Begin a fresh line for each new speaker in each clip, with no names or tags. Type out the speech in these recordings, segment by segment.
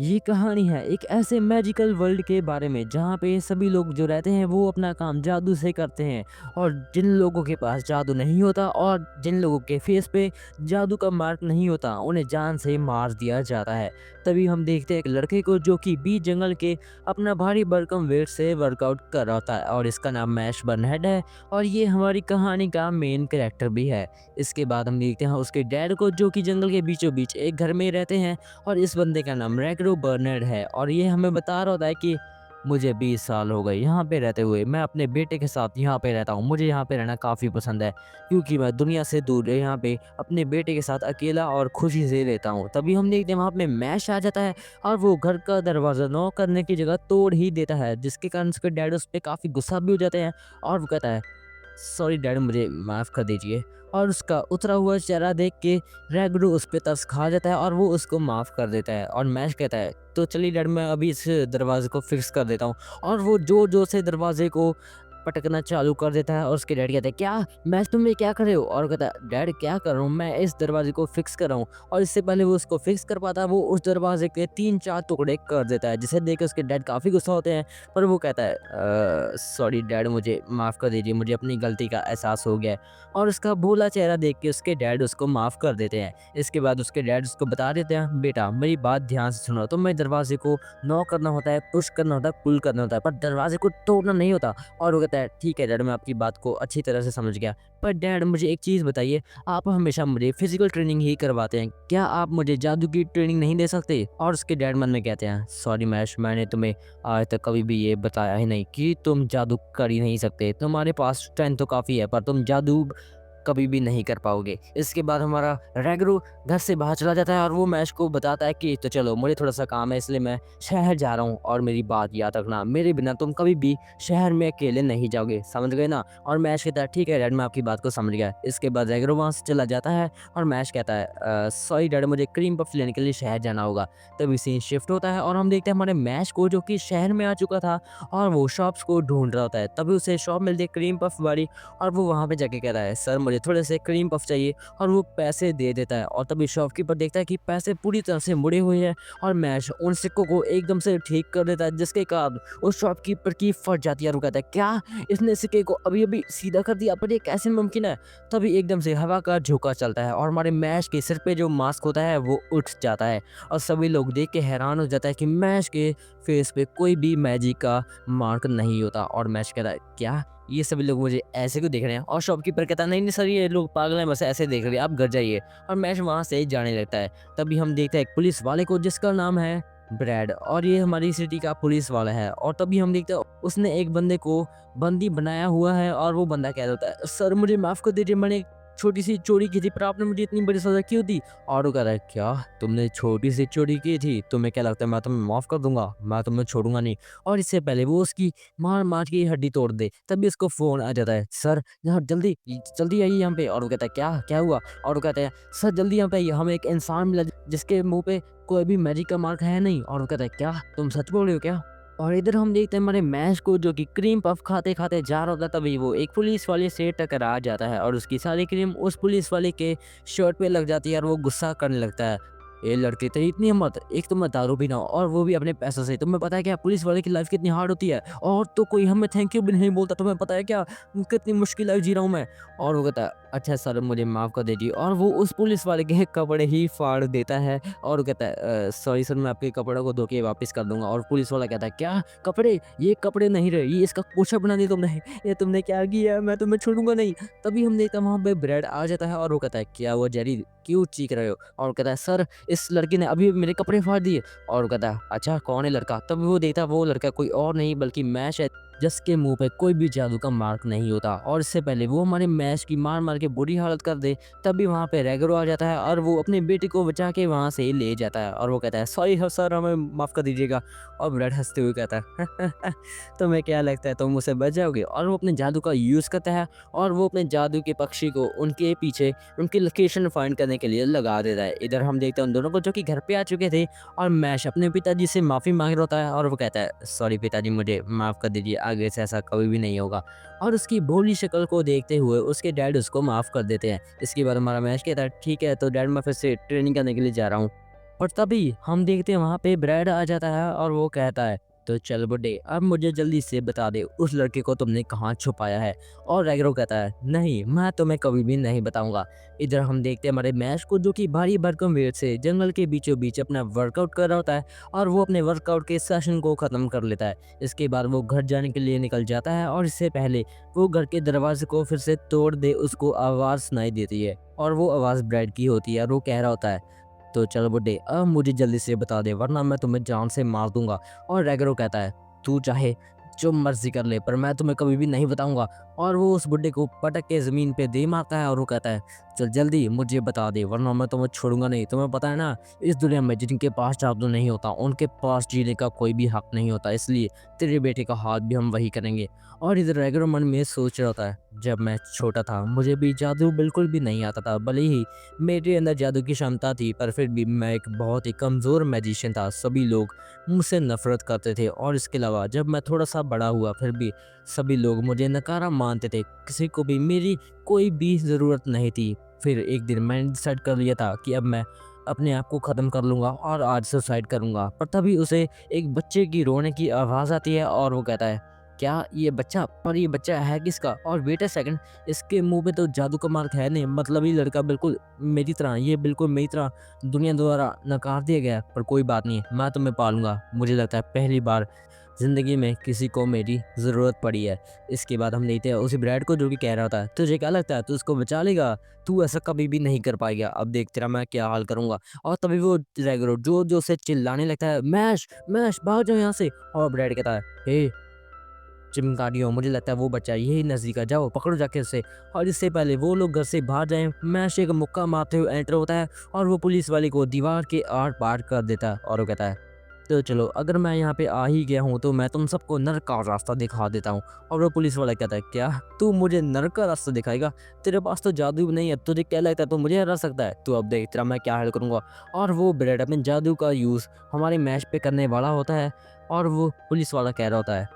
ये कहानी है एक ऐसे मैजिकल वर्ल्ड के बारे में जहाँ पे सभी लोग जो रहते हैं वो अपना काम जादू से करते हैं। और जिन लोगों के पास जादू नहीं होता और जिन लोगों के फेस पे जादू का मार्क नहीं होता उन्हें जान से मार दिया जाता है। तभी हम देखते हैं एक लड़के को जो कि बीच जंगल के अपना भारी भरकम वेट से वर्कआउट कर रहा होता है और इसका नाम मैश बर्नहेड है। और ये हमारी कहानी का मेन कैरेक्टर भी है। इसके बाद हम देखते हैं उसके डैड को जो कि जंगल के बीचों बीच एक घर में रहते हैं और इस बंदे का नाम रैगरो बर्नर्ड है और ये हमें बता रहा होता है कि मुझे 20 साल हो गए यहाँ पे रहते हुए। मैं अपने बेटे के साथ यहाँ पे रहता हूँ। मुझे यहाँ पे रहना काफ़ी पसंद है क्योंकि मैं दुनिया से दूर यहाँ पे अपने बेटे के साथ अकेला और खुशी से रहता हूँ। तभी हम देखते हैं वहाँ पे मैश आ जाता है और वो घर का दरवाज़ा नॉक करने की जगह तोड़ ही देता है, जिसके कारण उसके डैड उस पर काफ़ी गुस्सा भी हो जाते हैं और वो कहता है सॉरी डैड, मुझे माफ़ कर दीजिए। और उसका उतरा हुआ चेहरा देख के रैगडू उस पे तरस खा जाता है और वो उसको माफ़ कर देता है और मैश कहता है तो चलिए डैड, मैं अभी इस दरवाजे को फिक्स कर देता हूँ। और वो जोर जोर से दरवाजे को पटकना चालू कर देता है और उसके डैड कहते हैं क्या मैश, तुम ये क्या कर रहे हो? और कहता है डैड क्या कर रहा हूँ, मैं इस दरवाजे को फिक्स कर रहा हूँ। और इससे पहले वो उसको फिक्स कर पाता वो उस दरवाजे के 3-4 टुकड़े कर देता है, जिसे देख के उसके डैड काफ़ी गुस्सा होते हैं। पर वो कहता है सॉरी डैड, मुझे माफ़ कर दीजिए, मुझे अपनी गलती का एहसास हो गया है। और उसका भोला चेहरा देख के उसके डैड उसको माफ़ कर देते हैं। इसके बाद उसके डैड उसको बता देते हैं बेटा मेरी बात ध्यान से सुनो, तुम्हें दरवाजे को नॉक करना होता है, पुश करना होता है, पुल करना होता है, पर दरवाजे को तोड़ना नहीं होता। और वो कहता है ठीक है डैड, मैं आपकी बात को अच्छी तरह से समझ गया। पर डैड मुझे एक चीज़ बताइए, आप हमेशा मुझे फिजिकल ट्रेनिंग ही करवाते हैं, क्या आप मुझे जादू की ट्रेनिंग नहीं दे सकते? और उसके डैड मन में कहते हैं सॉरी मैश, मैंने तुम्हें आज तक कभी भी ये बताया ही नहीं कि तुम जादू कर ही नहीं सकते। तुम्हारे पास स्ट्रेंथ तो काफ़ी है पर तुम जादू कभी भी नहीं कर पाओगे। इसके बाद हमारा रैगरू घर से बाहर चला जाता है और वो मैश को बताता है कि तो चलो मुझे थोड़ा-सा काम है इसलिए मैं शहर जा रहा हूँ और मेरी बात याद रखना, मेरे बिना तुम कभी भी शहर में अकेले नहीं जाओगे, समझ गए ना? और मैश कहता है ठीक है डैड, मैं आपकी बात को समझ गया। इसके बाद रैगरू वहाँ से चला जाता है और मैश कहता है सॉरी डैड, मुझे क्रीम पफ लेने के लिए शहर जाना होगा। तभी सीन शिफ्ट होता है और हम देखते हैं हमारे मैश को जो कि शहर में आ चुका था और वो शॉप्स को ढूँढ रहा होता है। तभी उसे शॉप मिलती है क्रीम पफ वाली और वो वहाँ पे जाके कहता है सर मुझे थोड़े से क्रीम पफ चाहिए और वो पैसे दे देता है। और तभी शॉपकीपर देखता है कि पैसे पूरी तरह से मुड़े हुए हैं और मैश उन सिक्कों को एकदम से ठीक कर देता है, जिसके कारण उस शॉपकीपर की फट जाती है और वो कहता है क्या इसने सिक्के को अभी अभी सीधा कर दिया, पर ये कैसे मुमकिन है? तभी एकदम से हवा का झोंका चलता है और हमारे मैश के सिर पे जो मास्क होता है वो उठ जाता है और सभी लोग देख के हैरान हो जाता है कि मैश के फेस पे कोई भी मैजिक का मार्क नहीं होता। और मैश कहता है क्या ये सभी लोग मुझे ऐसे क्यों देख रहे हैं? और शॉपकीपर कहता है नहीं नहीं सर, ये लोग पागल हैं, बस ऐसे देख रहे हैं, आप घर जाइए। और मैश वहाँ से जाने लगता है। तभी हम देखते हैं एक पुलिस वाले को जिसका नाम है ब्रैड और ये हमारी सिटी का पुलिस वाला है। और तभी हम देखते हैं उसने एक बंदे को बंदी बनाया हुआ है और वो बंदा कह रहा होता है सर मुझे माफ़ कर दीजिए, मैंने एक छोटी सी चोरी की थी पर आपने मुझे इतनी बड़ी सज़ा क्यों दी? और वो कह रहा है क्या तुमने छोटी सी चोरी की थी? तुम्हें क्या लगता है मैं तुम्हें माफ़ कर दूँगा? मैं तुम्हें छोड़ूँगा नहीं। और इससे पहले वो उसकी मार-मार के हड्डी तोड़ दे। तभी उसको फ़ोन आ जाता है, "सर यहाँ जल्दी जल्दी आइए यहाँ पे।" और वो कहता है, "क्या? क्या हुआ?" और वो कहता है, "सर जल्दी यहाँ पे आइए, हमें एक इंसान मिला जिसके मुँह पे कोई भी मैजिक का मार्क है नहीं।" और वो कहता है, "क्या? तुम सच बोल रहे हो क्या?" और इधर हम देखते हैं हमारे मैश को जो कि क्रीम पफ खाते-खाते जा रहा होता है, तभी वो एक पुलिस वाले से टकरा जाता है और उसकी सारी क्रीम उस पुलिस वाले के शर्ट पे लग जाती है और वो गुस्सा करने लगता है। "ए लड़के तेरी इतनी हिम्मत! एक तो मैं दारू पीना हूँ और वो भी अपने पैसों से। तुम्हें पता है क्या पुलिस वाले की लाइफ कितनी हार्ड होती है? और तो कोई हमें थैंक यू भी नहीं बोलता। तुम्हें पता है क्या कितनी मुश्किल लाइफ जी रहा हूँ मैं?" और वो कहता है, "अच्छा सर मुझे माफ़ कर दीजिए।" और वो उस पुलिस वाले के कपड़े ही फाड़ देता है और वो कहता है सॉरी सर, मैं आपके कपड़ों को धो के वापस कर दूँगा।" और पुलिस वाला कहता है, "क्या कपड़े? ये कपड़े नहीं रहे, ये इसका पोछा बना दिया तुमने। ये तुमने क्या किया? मैं तुम्हें छोड़ूँगा नहीं।" तभी हम देखते हैं वहाँ पे ब्रेड आ जाता है और वो कहता है, "क्या हुआ जेरी, क्यों चीख रहे हो?" और वो कहता है, "सर इस लड़के ने अभी मेरे कपड़े फाड़ दिए।" और वो कहता है, "अच्छा कौन है लड़का?" तभी वो देखता है वो लड़का कोई और नहीं बल्कि मैश है, जिसके मुँह पे कोई भी जादू का मार्क नहीं होता। और इससे पहले वो हमारे मैश की मार-मार के बुरी हालत कर दे, तभी वहाँ पे रैगरो आ जाता है और वो अपने बेटे को बचा के वहाँ से ले जाता है और वो कहता है, "सॉरी ह सर, हमें माफ़ कर दीजिएगा।" और ब्रेड हँसते हुए कहता है, "तुम्हें क्या लगता है तुम मुझसे बच जाओगे?" और वो अपने जादू का यूज़ करता है और वो अपने जादू के पक्षी को उनके पीछे उनकी लोकेशन फाइंड करने के लिए लगा देता है। इधर हम देखते हैं उन दोनों को जो कि घर पे आ चुके थे और मैश अपने पिताजी से माफ़ी माँग रहा होता है और वो कहता है, "सॉरी पिताजी, मुझे माफ़ कर दीजिए, आगे से ऐसा कभी भी नहीं होगा।" और उसकी भोली शक्ल को देखते हुए उसके डैड उसको माफ़ कर देते हैं। इसके बाद हमारा मैश कहता है, "ठीक है, तो डैड मैं फिर से ट्रेनिंग करने के लिए जा रहा हूँ।" पर तभी हम देखते हैं वहाँ पे ब्रैड आ जाता है और वो कहता है, तो चल बुड्ढे, अब मुझे जल्दी से बता दे उस लड़के को तुमने कहाँ छुपाया है। और रैगरो कहता है, नहीं, मैं तुम्हें कभी भी नहीं बताऊंगा। इधर हम देखते हैं हमारे मैश को, जो कि भारी भरकम वेट से जंगल के बीचों बीच अपना वर्कआउट कर रहा होता है और वो अपने वर्कआउट के सेशन को ख़त्म कर लेता है। इसके बाद वो घर जाने के लिए निकल जाता है और इससे पहले वो घर के दरवाजे को फिर से तोड़ दे, उसको आवाज़ सुनाई देती है और वो आवाज़ ब्रैड की होती है और वो कह रहा होता है, तो चल बुड्ढे, अब मुझे जल्दी से बता दे वरना मैं तुम्हें जान से मार दूंगा। और रैगरो कहता है, तू चाहे जो मर्जी कर ले पर मैं तुम्हें कभी भी नहीं बताऊंगा। और वो उस बुड्ढे को पटक के ज़मीन पे दे मारता है और वो कहता है, चल जल्दी मुझे बता दे वरना मैं तुम्हें छोड़ूंगा नहीं। तुम्हें पता है ना, इस दुनिया में जिनके पास जादू नहीं होता उनके पास जीने का कोई भी हक नहीं होता, इसलिए तेरे बेटे का हाथ भी हम वही करेंगे। और इधर रैगरो मन में सोच रहा होता है, जब मैं छोटा था मुझे भी जादू बिल्कुल भी नहीं आता था, भले ही मेरे अंदर जादू की क्षमता थी पर फिर भी मैं एक बहुत ही कमज़ोर मैजिशियन था। सभी लोग मुझसे नफ़रत करते थे और इसके अलावा जब मैं थोड़ा सा बड़ा हुआ फिर भी सभी लोग मुझे नकारा मानते थे, किसी को भी मेरी कोई भी ज़रूरत नहीं थी। फिर एक दिन मैंने डिसाइड कर लिया था कि अब मैं अपने आप को ख़त्म कर लूँगा और आज सुसाइड करूँगा। पर तभी उसे एक बच्चे की रोने की आवाज़ आती है और वो कहता है, क्या ये बच्चा? और ये बच्चा है किसका? और वेट अ सेकंड, इसके मुंह पे तो जादू का मार्क है नहीं, मतलब ये लड़का बिल्कुल मेरी तरह, ये बिल्कुल मेरी तरह दुनिया द्वारा नकार दिया गया है। पर कोई बात नहीं, मैं तुम्हें पालूंगा। मुझे लगता है पहली बार ज़िंदगी में किसी को मेरी ज़रूरत पड़ी है। इसके बाद हम देखते हैं उसी ब्रैड को, जो कि कह रहा होता है, तुझे क्या लगता है तू उसको बचा लेगा? तू ऐसा कभी भी नहीं कर पाएगा, अब देख तेरा मैं क्या हाल करूँगा। और तभी वो रैगरो जो से चिल्लाने लगता है, मैश मैश भाग जाओ यहाँ से। और ब्रैड कहता है, हे चिमगाड़ियों, मुझे लगता है वो बच्चा यही नज़दीक है, जाओ पकड़ो जाके उसे। और इससे पहले वो लोग घर से बाहर जाएँ, मैश एक मुक्का मारते हुए एंटर होता है और वो पुलिस वाले को दीवार के आर-पार कर देता है और वो कहता है, तो चलो अगर मैं यहाँ पे आ ही गया हूँ तो मैं तुम सबको नर्क का रास्ता दिखा देता हूँ। और वो पुलिस वाला कहता है, क्या तू मुझे नर्क का रास्ता दिखाएगा? तेरे पास तो जादू भी नहीं है, तुझे क्या लगता है तू मुझे हरा सकता है? तू अब देख तेरा मैं क्या हाल करूँगा। और वो ब्रेड अपने जादू का यूज़ हमारे मैच पे करने वाला होता है और वो पुलिस वाला कह रहा होता है,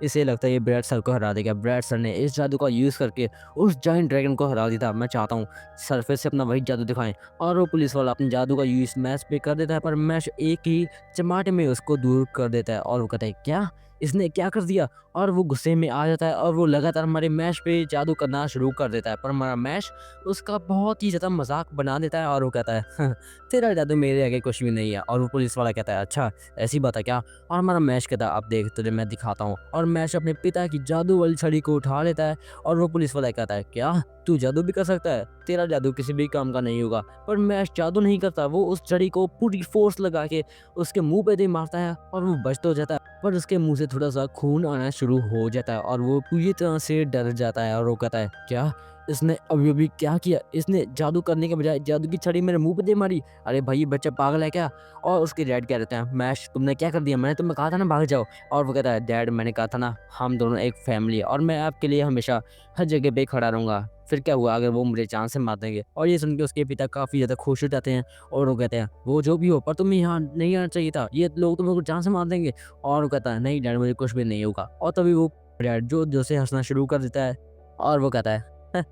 इसे लगता है ये ब्रैड सर को हरा देगा। ब्रैड सर ने इस जादू का यूज़ करके उस जायंट ड्रैगन को हरा दिया था। मैं चाहता हूँ सर फिर से अपना वही जादू दिखाएं। और वो पुलिस वाला अपने जादू का यूज़ मैच पे कर देता है पर मैच एक ही चमाटे में उसको दूर कर देता है और वो कहता है, क्या इसने क्या कर दिया? और वो गुस्से में आ जाता है और वो लगातार हमारे मैश पे जादू करना शुरू कर देता है पर हमारा मैश उसका बहुत ही ज़्यादा मजाक बना देता है और वो कहता है, तेरा जादू मेरे आगे कुछ भी नहीं है। और वो पुलिस वाला कहता है, अच्छा ऐसी बात है क्या? और हमारा मैश कहता है, अब देख तुझे मैं दिखाता हूँ। और मैश अपने पिता की जादू वाली छड़ी को उठा लेता है और वो पुलिस वाला कहता है, क्या तू जादू भी कर सकता है? तेरा जादू किसी भी काम का नहीं होगा। पर मैश जादू नहीं करता, वो उस छड़ी को पूरी फोर्स लगा के उसके मुंह पे दे मारता है और वो बच तो जाता है पर उसके मुंह से थोड़ा सा खून आना शुरू हो जाता है और वो पूरी तरह से डर जाता है और वो कहता है, क्या इसने अभी अभी क्या किया? इसने जादू करने के बजाय जादू की छड़ी मेरे मुंह पे दे मारी। अरे भाई ये बच्चा पागल है क्या? और उसके डैड कह देते हैं, मैश तुमने क्या कर दिया? मैंने तुम्हें कहा था ना भाग जाओ। और वो कहता है, डैड मैंने कहा था ना हम दोनों एक फैमिली है और मैं आपके लिए हमेशा हर जगह पे खड़ा रहूँगा। फिर क्या हुआ अगर वो मुझे जान से मार देंगे? और ये सुन के उसके पिता काफ़ी ज़्यादा खुश हो जाते हैं और वो कहते हैं, वो जो भी हो पर तुम्हें यहाँ नहीं आना चाहिए था, ये लोग तुम्हें जान से मार देंगे। और वो कहता है, नहीं डैड मुझे कुछ भी नहीं होगा। और तभी वो डैड जो से हंसना शुरू कर देता है और वो कहता है, "हं,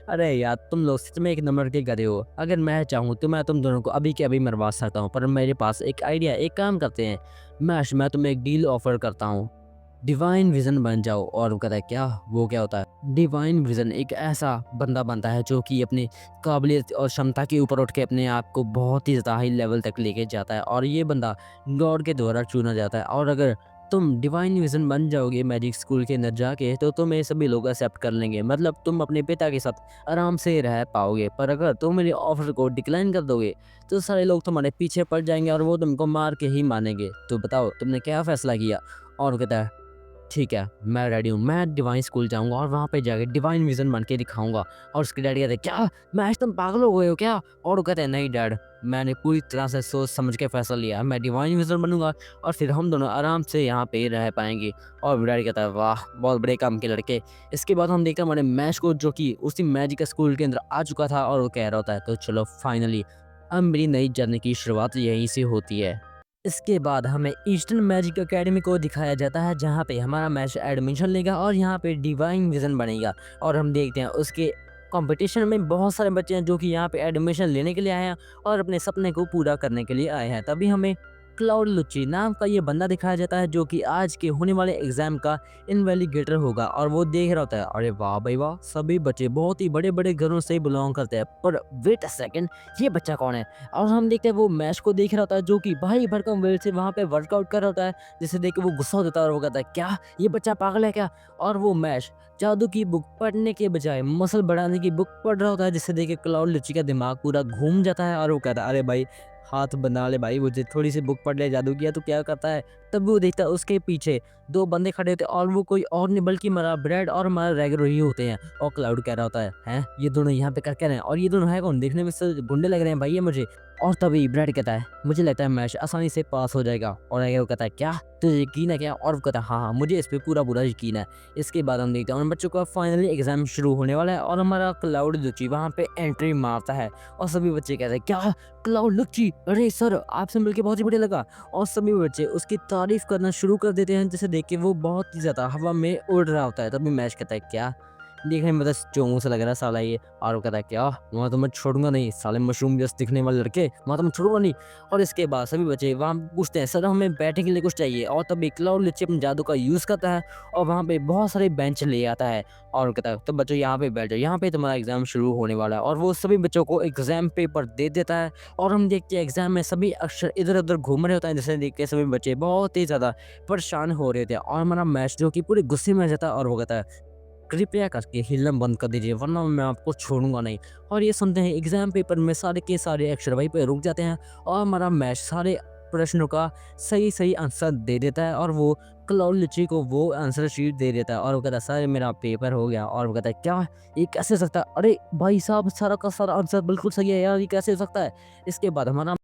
अरे यार तुम लोग सच में एक नंबर के गधे हो। अगर मैं चाहूँ तो मैं तुम दोनों को अभी के अभी मरवा सकता हूँ पर मेरे पास एक आइडिया, एक काम करते हैं, मैं तुम्हें एक डील ऑफर करता हूँ, डिवाइन विजन बन जाओ। और वो कहता है, क्या? वो क्या होता है? डिवाइन विजन एक ऐसा बंदा बनता है जो कि अपनी काबिलियत और क्षमता के ऊपर उठ के अपने आप को बहुत ही ज़्यादा हाई लेवल तक लेके जाता है और ये बंदा गॉड के द्वारा चुना जाता है। और अगर तुम डिवाइन विजन बन जाओगे मैजिक स्कूल के अंदर जाके तो तुम्हें सभी लोग एक्सेप्ट कर लेंगे, मतलब तुम अपने पिता के साथ आराम से रह पाओगे। पर अगर तुम मेरे ऑफर को डिक्लाइन कर दोगे तो सारे लोग तुम्हारे पीछे पड़ जाएंगे और वो तुमको मार के ही मानेंगे। तो बताओ तुमने क्या फैसला किया? और वो कहता है, ठीक है मैं रेडी हूँ, मैं डिवाइन स्कूल जाऊँगा और वहाँ पे जाके डिवाइन विज़न बन के दिखाऊँगा। और उसके डैडी कहते हैं, क्या मैच तुम पागल हो गए हो क्या? और वो कहते हैं, नहीं डैड मैंने पूरी तरह से सोच समझ के फैसला लिया है, मैं डिवाइन विज़न बनूँगा और फिर हम दोनों आराम से यहाँ पे रह पाएँगे। और डैडी कहता है, वाह बहुत बड़े काम के लड़के। इसके बाद हम देखते हैं हमारे मैच को, जो कि उसी मैजिक स्कूल के अंदर आ चुका था और वो कह रहा होता है, तो चलो फाइनली अब मेरी नई जर्नी की शुरुआत यहीं से होती है। इसके बाद हमें ईस्टर्न मैजिक एकेडमी को दिखाया जाता है जहाँ पे हमारा मैच एडमिशन लेगा और यहाँ पे डिवाइन विजन बनेगा। और हम देखते हैं उसके कंपटीशन में बहुत सारे बच्चे हैं जो कि यहाँ पे एडमिशन लेने के लिए आए हैं और अपने सपने को पूरा करने के लिए आए हैं। तभी हमें क्लाउड लुच्ची नाम का ये बंदा दिखाया जाता है जो कि आज के होने वाले एग्जाम का इनवैलिगेटर होगा और वो देख रहा होता है, अरे वाह भाई वाह, सभी बच्चे बहुत ही बड़े बड़े घरों से बिलोंग करते हैं, पर वेट अ सेकंड, ये बच्चा कौन है? और हम देखते हैं वो मैच को देख रहा होता है जो कि भाई भरकम वेट से वहाँ पे वर्कआउट कर रहा होता है, जिसे देख के वो गुस्सा हो जाता है और वो कहता है, क्या ये बच्चा पागल है क्या? और वो मैच जादू की बुक पढ़ने के बजाय मसल बढ़ाने की बुक पढ़ रहा होता है, जिससे देख के क्लाउड लिची का दिमाग पूरा घूम जाता है और वो कहता है, अरे भाई हाथ बना ले भाई, मुझे थोड़ी सी बुक पढ़ ले, जादू किया तो क्या करता है? तब वो देखता है उसके पीछे दो बंदे खड़े होते हैं और वो कोई और नहीं बल्कि हमारा ब्रेड और हमारा रैगर ही होते हैं। और क्लाउड कह रहा होता है, हैं ये दोनों यहाँ पे कर क्या रहे हैं? और ये दोनों है कौन? देखने में से गुंडे लग रहे हैं भाई ये मुझे। और तभी ब्रेड कहता है, मुझे लगता है मैच आसानी से पास हो जाएगा। और रैगर कहता है, क्या तुझे यकीन है क्या? और वो कहता है, हाँ हाँ मुझे इस पे पूरा पूरा यकीन है। इसके बाद हम देखते हैं उन बच्चों का फाइनली एग्जाम शुरू होने वाला है और हमारा क्लाउड लुची वहाँ पे एंट्री मारता है और सभी बच्चे कहते हैं, क्या क्लाउड लुची, अरे सर आपसे मिलके बहुत ही बढ़िया लगा। और सभी बच्चे उसकी तारीफ करना शुरू कर देते हैं, जिसे देख के वो बहुत ही ज़्यादा हवा में उड़ रहा होता है। तभी मैच कहता है, क्या देखने में बस चोमू सा लग रहा है साला ये। और वो कहता है, क्या वहाँ तो मैं छोड़ूंगा नहीं, साले मशरूम जैसे दिखने वाले लड़के, वहाँ तो मैं छोड़ूंगा नहीं। और इसके बाद सभी बच्चे वहाँ पूछते हैं, सर हमें बैठने के लिए कुछ चाहिए। और तभी क्लाउड लिची अपने जादू का यूज़ करता है और वहाँ पे बहुत सारे बेंच ले आता है और कहता है, तो बच्चों यहाँ पे बैठ जाओ, यहाँ पे तुम्हारा एग्जाम शुरू होने वाला है। और वो सभी बच्चों को एग्जाम पेपर दे देता है और हम देखते हैं एग्जाम में सभी अक्षर इधर उधर घूम रहे होते हैं, जिसे देख के सभी बच्चे बहुत ही ज़्यादा परेशान हो रहे थे। और हमारा मैच जो कि पूरे गुस्से में आ जाता है और वो कहता है, कृपया करके हिलना बंद कर दीजिए वरना मैं आपको छोड़ूंगा नहीं। और ये सुनते हैं एग्जाम पेपर में सारे के सारे अक्षर वहीं पे रुक जाते हैं और हमारा मैच सारे प्रश्नों का सही सही आंसर दे देता है और वो क्लाउड लिची को वो आंसर शीट दे देता है और वो कहता है, सर मेरा पेपर हो गया। और वो कहता है, क्या ये कैसे हो सकता है? अरे भाई साहब सारा का सारा आंसर बिल्कुल सही है यार, ये कैसे हो सकता है? इसके बाद हमारा